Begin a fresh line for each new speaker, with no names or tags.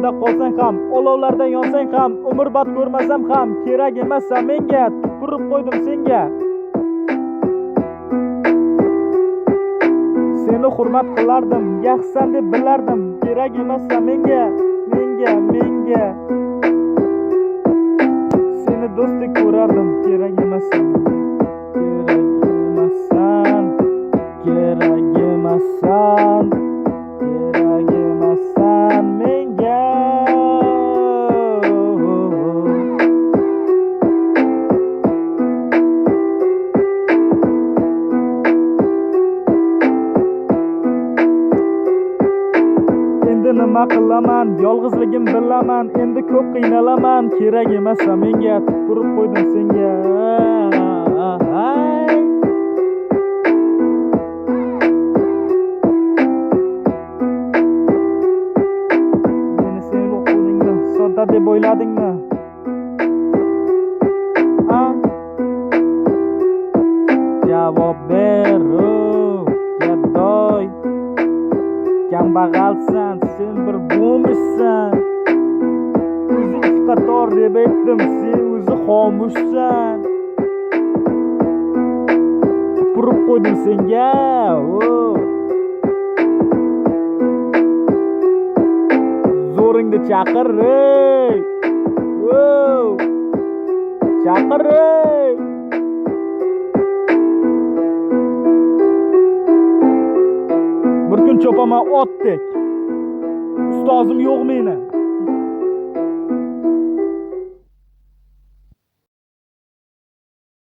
ichimda qolsang ham, olovlarda yonsang ham, umrbod ko'rmasam ham, kerak emassan menga, tupurib qo'ydim senga. Seni hurmat qilardim, yaxshisan deb bilardim, kerak emassan menga, menga. Seni do'stdek ko'rardim, kerak emassan menga. Endi nima qilaman, yolg'izligim bilaman, endi ko'p qiynalaman, kerak emassan menga, tupurib qo'ydim senga. Meni sen o'qidingmi, sodda deb o'yladingmi? Javob ber, gadoy. Kambag'alsan, sen bir bo'mishsan. O'zi ikki qator deb aytdim, sen o'zi xomushsan. Tupurib qo'ydim senga. Zo'ringni chaqir, chaqir. Bir kun chopaman otdek. Ustozim yo'q meni.